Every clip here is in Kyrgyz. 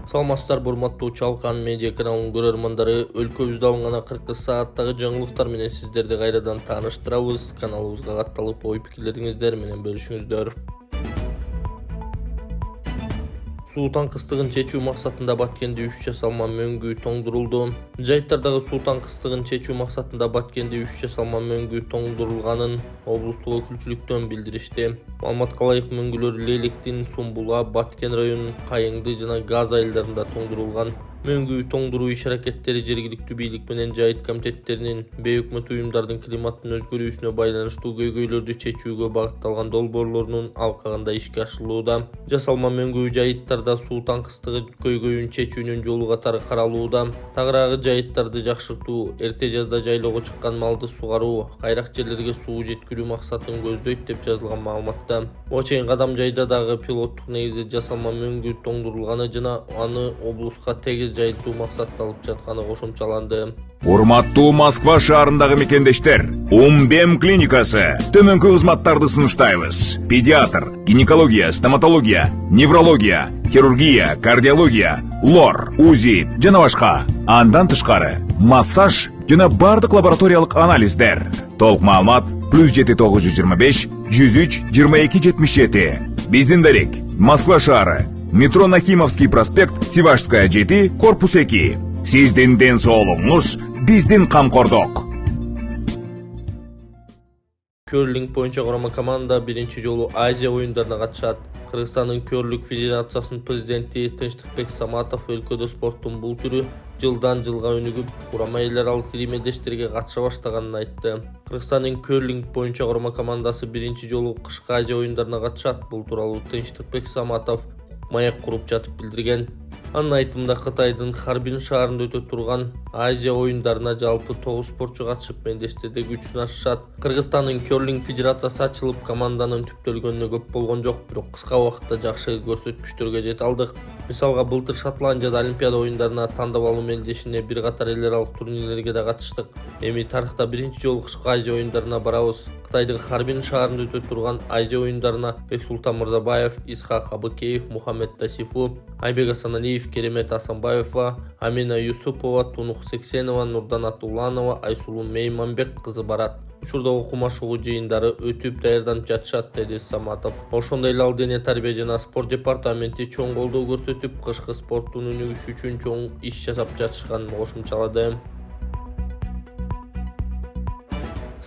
Саламатсыздар, урматтуу Чалкан медиа каналынын көрөрмандары. Өлкөбүздө алынган акыркы сааттагы жаңылыктар менен сиздерди кайрадан тааныштырабыз. Каналыбызга катталып, ой-пикирлериңиздер менен бөлүшүңүздөр. Суу таңкыстыгын чечүү максатында Баткенде 3 жасалма мөңгү тоңдурулду. Жайыттардагы суу таңкыстыгын чечүү максатында Баткенде 3 жасалма мөңгү тоңдурулганын облустук өкүлчүлүктөн билдиришти. Маалыматка ылайык, мөңгүлөр Лейлектин, Сумбула, Баткен районунун Кайыңды жана Газ айылдарында тоңдурулган. Мөңгү тоңдуруу иш-аракеттери жергиликтүү бийлик менен жайыт комитеттеринин, бейөкмөт уюмдардын климаттын өзгөрүүсүнө байланыштуу көйгөйлөрдү чечүүгө багытталган долбоорлорунун алкагында ишке ашырылууда. Жасалма мөңгү жайыттарда суу таңкыстыгы көйгөйүн чечүүнүн жолу катары каралууда. Тагыраагы жайыттарды жакшыртуу, эрте жазда жайлоого чыккан малды сугаруу, кайрак жерлерге суу жеткирүү максатын көздөйт деп жазылган маалыматта. Буга чейин Кадам жайда дагы пилоттук негизде жасалма мөңгү тоңдурулганы жана аны облуска тегиз жайылтуу максатта алып жатканы кошумчаланды. Урматтуу Москва шаарындагы мекендештер, Умбем клиникасы төмөнкү кызматтарды сунуштайбыз. Педиатр, гинекология, стоматология, неврология, хирургия, кардиология, лор, УЗИ жана башка. Андан тышкары массаж жана бардык лабораториялык анализдер. Толук маалымат +7925 103 22 77. Биздин дарек Москва шаары, метро Нахимовский проспект, Севашская 7, корпус 2. Сиздин ден соолугуңуз биздин камкордук. Köрлинг боюнча курама команда биринчи жолу Азия оюндарына катышат. Кыргызстандын Köрлинг федерациясынын президенти Тынчтыкбек Саматов өлкөдө спорттун бул түрү жылдан жылга өнүгүп, курама элдер аралык илимедештерге катыша баштаганын айтты. Кыргызстандын Köрлинг боюнча курама командасы биринчи жолу кышкы Азия оюндарына катышат. Бул тууралуу Тынчтыкбек Саматов маяк куруп жатып билдирген. Анын айтымында Кытайдын Харбин шаарында өтө турган Азия оюндарына жалпы 9 спортчу катышып, мендештерде күч сынашышат. Кыргызстандын Köрлинг федерациясы ачылып, команданын түптөлгөнүнө көп болгон жок, бирок кыска убакытта жакшы көрсөткүчтөргө жете алдык. Мисалга, былтыр Шотландияда Олимпиада оюндарына тандап алуу мелдешине бир катар эл аралык турнирлерге да катыштык. Эми тарыхта биринчи жолу кышкы Азия оюндарына барабыз. Кытайдын Харбин шаарында өтө турган Азия оюндарына Бексултан Мырзабаев, Исхак Абыкеев, Мухаммед Тасифу, Айбек Асаналиев, Керемет Асанбаева, Амина Юсупова, Тунук Сексенова, Нурдан Атулланова, Айсулуу Мейманбек кызы барат. Учурда окума чогуу жыйындары өтүп даярданып жатышат, деди Саматов. Ошондой эле ал дене тарбия жана спорт департаменти чоң колдоо көрсөтүп, кышкы спорттун өнүгүшү үчүн чоң иш жасап жатышганын кошумчалады.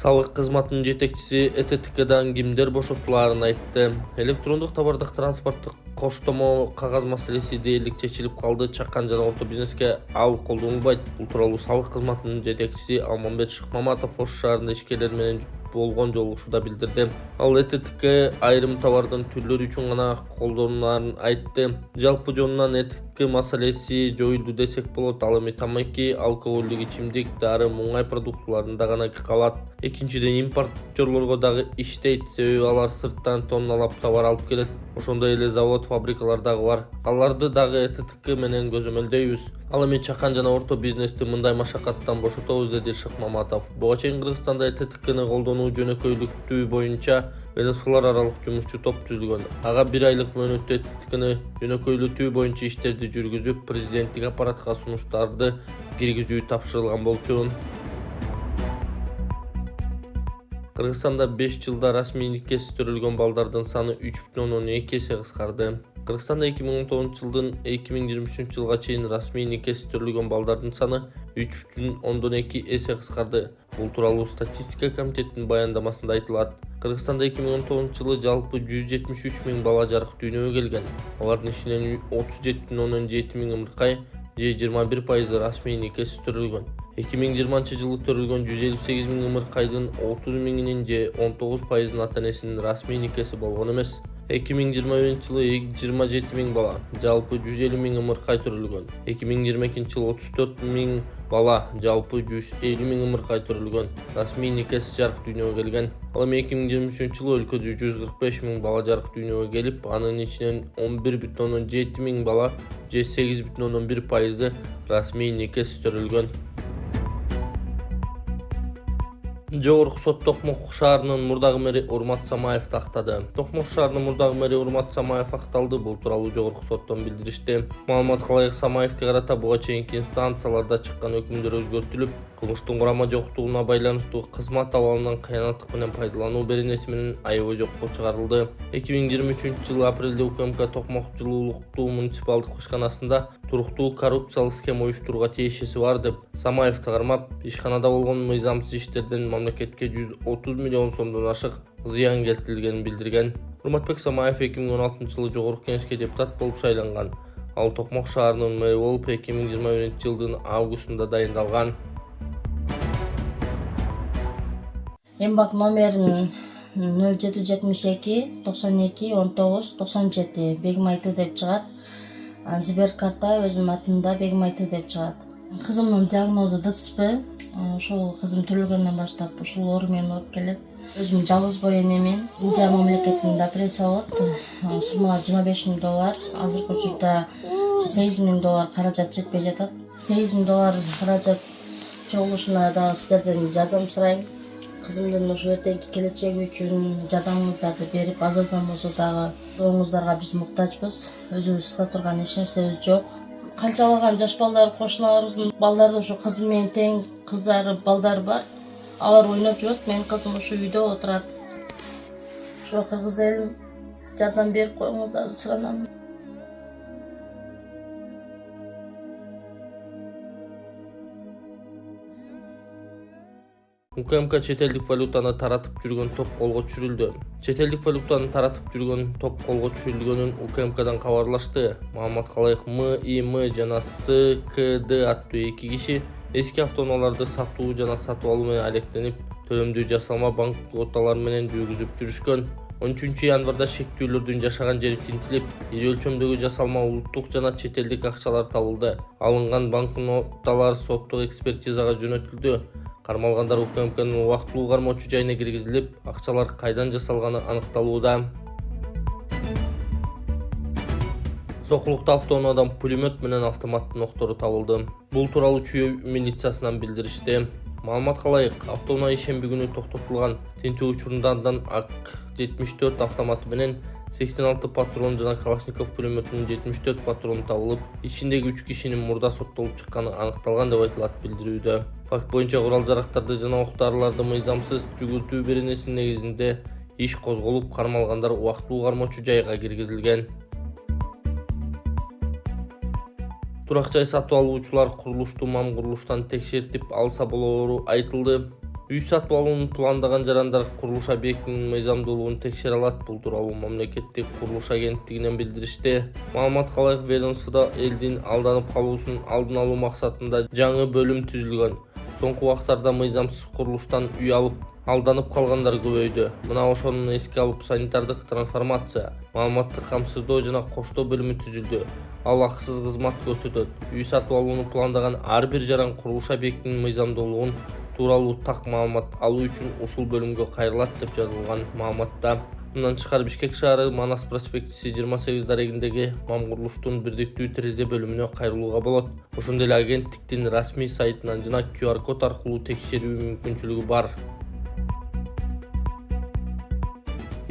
Салык кызматынын жетекчиси ЭТТКдан кимдер бошотулаарын айтты. Электрондук товардык транспорттук коштомо кагаз маселеси дээрлик чечилип калды. Чакан жана орто бизнеске ал колдонулбайт. Бул тууралуу салык кызматынын жетекчиси Алмамбет Шыкмаматов Ош шаарында ишкерлер менен болгон жолугушууда билдирди. Ал ЭТТК айрым товардын түрлөрү үчүн гана колдонуларын айтты. Жалпы жонунан ЭТТК маселеси жоюлду десек болот. Ал эми тамаки, алкоголдук ичимдик, дары, муңай продуктуларында гана калат. Экинчиден, импортерлорго дагы иштейт, себеби алар сырттан тонналап товар алып келет. Ошондой эле завод, фабрикалар дагы бар. Аларды дагы ЭТТК менен көзөмөлдөйбүз. Ал эми чакан жана орто бизнести мындай машакаттан бошотобуз, деди Шыкмаматов. Буга чейин Кыргызстанда ЭТТКны колдонуу жөнөкөйлүктүү боюнча ведомстволор аралык жумушчу топ түзүлгөн. Ага 1 айлык мөөнөттө ЭТТКны жөнөкөйлүтүү боюнча иштерди жүргүзүп, президенттик аппаратка сунуштарды киргизүү тапшырылган болчу. Кыргызстанда 5 жылда расмий никеси төрөлгөн балдардын саны 3,2 эсе кыскарды. Кыргызстанда 2019 жылдын 2023 жылга чейин расмий никеси төрөлгөн балдардын саны 3,2 эсе кыскарды. Бул тууралуу статистика комитетинин баяндамасында айтылат. Кыргызстанда 2019 жылы жалпы 173 миң бала жарык дүйнөгө келген. Алардын ичинен 37,7 миң ымыркай же 21% расмий никеси төрөлгөн. 2020 жылы төрөлгөн 158 миң ымыркайдын 30 миңинин же 19% ата-энесинин расмий никеси болгон эмес. 2021 жылы 27 миң бала, жалпы 150 миң ымыркай төрөлгөн. 2022 жылы 34 миң бала, жалпы 150 миң ымыркай төрөлгөн. Расмий никеси жарык дүйнөгө келген. Ал эми 2023 жылы өлкөдө 145 миң бала жарык дүйнөгө келип, анын ичинен 11,7 миң бала же 8,1% расмий никеси төрөлгөн. Жогорку сот Токмок шаарынын мурдагы мэри Урмат Самаев тактады. Токмок шаарынын мурдагы мэри Урмат Самаев акталды. Бул тууралуу жогорку соттон билдиришти. Маалымат кылайык, Самаевке карата буга чейинки инстанцияларда чыккан өкүмдөр өзгөртүлүп, кылмыштын курама жоктугуна байланыштуу кызмат абалынан кыянаттык менен пайдалануу беренеси менен айыбы жокко чыгарылды. 2023-жылы апрелде УКМК Токмок жылуулуктуу муниципалдык ишканасында туруктуу коррупциялык схема уюштурууга тиешеси бар деп Самаевди кармап, ишканада болгон мыйзамсыз иштерден мамлекетке 130 миллион сомдон ашык зыян келтирилгенин билдирген. Урматбек Самаев 2016-жылы жогорку кеңешке депутат болуп шайланган. Ал Токмок шаарынын мэри болуп 2021-жылдын августунда дайындалган. Эмбак номерин 0772 92 19 97 Бегмайты деп чыгат. Сберкарта өзүм атында Бегмайты деп чыгат. Кызымдын диагнозу ДЦП. Ушул кызым төлөгөндөн баштап ушул оору менен ооруп келет. Өзүм жалгыз бой энемин. Ижа мамлекетинин опрессия болот. Сумма $25,000. Азыркы учурда $8,000 каражат жетпей жатат. $8,000 каражат чогулушуна да сиздерден жардам сурайм. Кызымдын ушу эртеңки келечеги үчүн жардамыңыздарды берип, аз-аздан болсо дагы оңуңуздарга биз муктажбыз. Өзүбүз кыла турган эч нерсебиз жок. Канча барган жаш балдар, кошуналарыбыздын балдары ушу кызым менен тең кыздары, балдары бар. Алар ойноп жүрөт, менин кызым ушу үйдө отурат. Ошо кыргыз элим жардам берип коюңуздарды суранам. УКМК чет элдик валютаны таратып жүргөн топ колго түшүрүлдү. Чет элдик валютаны таратып жүргөн топ колго түшүрүлгөнүн УКМКдан кабарлашты. Маалымат калайык, МИМ жана СКД аттуу 2 киши эски автоунааларды сатуу жана сатып алуу менен алектенип, төлөмдүү жасалма банк карталары менен жүргүзүп жүрүшкөн. 13 январда шектүүлөрдүн жашаган жери тинтилип, ири өлчөмдөгү жасалма улуттук жана чет элдик акчалар табылды. Алынган банкноталар соттук экспертизага жөнөтүлдү. Кармалгандар УКМКнын убактылуу кармоочу жайына киргизилип, акчалар кайдан жасалганы аныкталууда. Сокулукта автоунаадан пулемет менен автоматтын октору табылды. Бул тууралуу Чүй милициясынан билдиришти. Маалымат калайык, автоунаа ишемби күнү токтотулган. Тинтүү учурунда андан АК-74 автоматы менен 86 патрон жана Калашников пулеметинин 74 патрону табылып, ичиндеги 3 кишинин мурда соттолуп чыкканы аныкталган деп айтылат билдирүүдө. Факт боюнча курал-жарактарды жана оқ-дарыларды мыйзамсыз жүгүртүү беренесинин негизинде иш козголуп, кармалгандар убактылуу кармоочу жайга киргизилген. Турак жай сатып алуучулар курулушту мам курулуштан текшертип алса болоору айтылды. Үй сатып алуунун пландаган жарандар курулуш объектинин мыйзамдуулугун текшере алат. Бул тууралуу мамлекеттик курулуш агенттигинен билдиришти. Маалымат калайык, ведомстводо элдин алданып калуусун алдын алуу максатында жаңы бөлүм түзүлгөн. Соңку убактарда мыйзамсыз курулуштан үй алып, алданып калгандар көбөйдү. Мына ошону эске алып, санитардык трансформация, маалыматтык камсыздоо жана коштоо бөлүмү түзүлдү. Ал акысыз кызмат көрсөтөт. Үй сатып алууну пландаган ар бир жаран курулуш объектинин мыйзамдуулугун тууралуу так маалымат алуу үчүн ушул бөлүмгө кайрылат деп жазылган маалыматта. Мындан тышкары Бишкек шаары Манас проспектиси 28 дарегиндеги мам курулуштун бирдиктүү терезе бөлүмүнө кайрылууга болот. Ошондой эле агенттиктин расмий сайтынан жана QR код аркылуу текшерүү мүмкүнчүлүгү бар.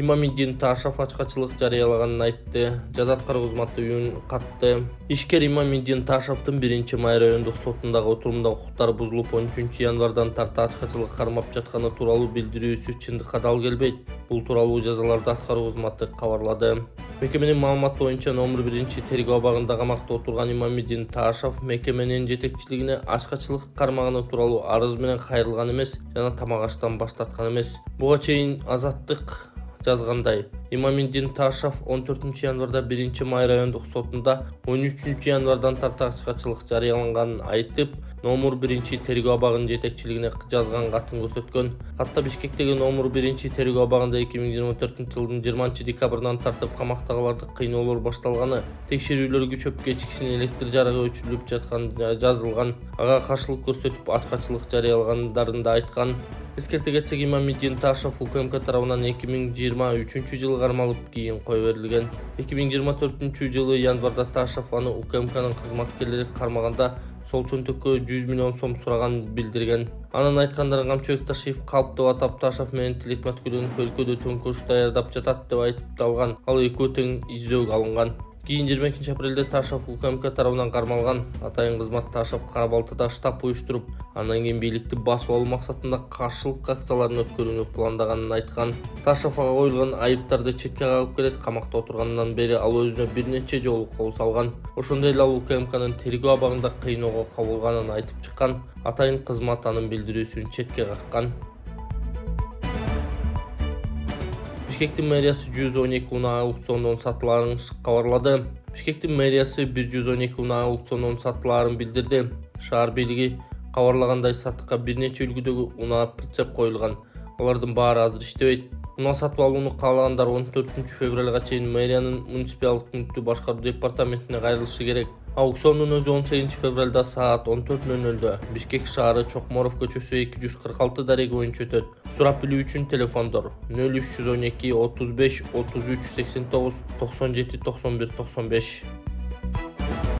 Имамиддин Ташов ачкачылык жарыялаганын айтты. Жаза аткаруу кызматы үн катты. Ишкер Имамиддин Ташовдун 1-май райондук сотундагы отурумда укуктары бузулуп 13 январдан тарта ачкачылык кармап жатканы тууралуу билдирүүсү чындыкка дал келбейт. Бул тууралуу жазаларды аткаруу кызматы кабарлады. Мекеменин маалыматы боюнча номер 1 тергөө абагында камакта отурган Имамиддин Ташов мекеменин жетекчилигине ачкачылык кармаганы тууралуу арыз менен кайрылган эмес жана тамак аштан баш тарткан эмес. Буга чейин Азаттык жазгандай, Имамиддин Ташов 14 январда 1-май райондук сотунда 13 январдан тарта ачкачылык жарыяланганын айтып, номер 1 тергөө абагынын жетекчилигине жазган катын көрсөткөн. Катта Бишкектеги номер 1 тергөө абагында 2024-жылдын 20 декабрынан тартып камактагыларды кыйноолор башталганы, текшерүүлөр күчөп кечкисин электр жарыгы өчүрүлүп жатканы жазылган. Ага каршылык көрсөтүп ачкачылык жарыялагандарында айткан. Эскерте кетсек, Имамиддин Ташев УКМК тарабынан 2023 жылы кармалып кийин кое берилген. 2024 жылы январда Ташев аны УКМКнын кызматкерлери кармаганда сол чөнтөккө 100 миллион сом сураган билдирген. Анын айткандары Камчыбек Ташиев калптуу атап Ташев менен Тилек Маткүлөнов өлкөдө төңкөрүш даярдап жатат деп айтып алган. Ал экөө тең издөөгө алынган. Кийин 22 апрелде Ташев УКМК тарабынан кармалган. Атайын кызмат Ташев Кара-Балтада штаб уюштуруп, андан кийин бийликти басып алуу максатында каршылык акцияларын өткөрүүнү пландаганын айткан. Ташев ага коюлган айыптарды четке кагып келет. Камакта отургандан бери ал өзүнө бир нече жолу кол салган. Ошондой эле ал УКМКнын тергөө абагында кыйноого кабылганын айтып чыккан. Атайын кызмат анын билдирүүсүн четке каккан. Бишкектин мэриясы 112 унаа аукциондон сатылаарын кабарлады. Бишкектин мэриясы 112 унаа аукциондон сатылаарын билдирди. Шаар бийлиги кабарлагандай сатыкка бир нече үлгүдөгү унаа прицеп коюлган. Алардын баары азыр иштебейт. Унаа сатып алууну каалагандар 14 февралга чейин мэриянын муниципалдык мүлктү башкаруу департаментине кайрылышы керек. Аукциондун өзү 18 февралда саат 14:00 Бишкек шаары Чокморов көчөсү 246 дареги боюнча өтөт. Сурап билүү үчүн телефондор 0312 35 33 89 97 91 95.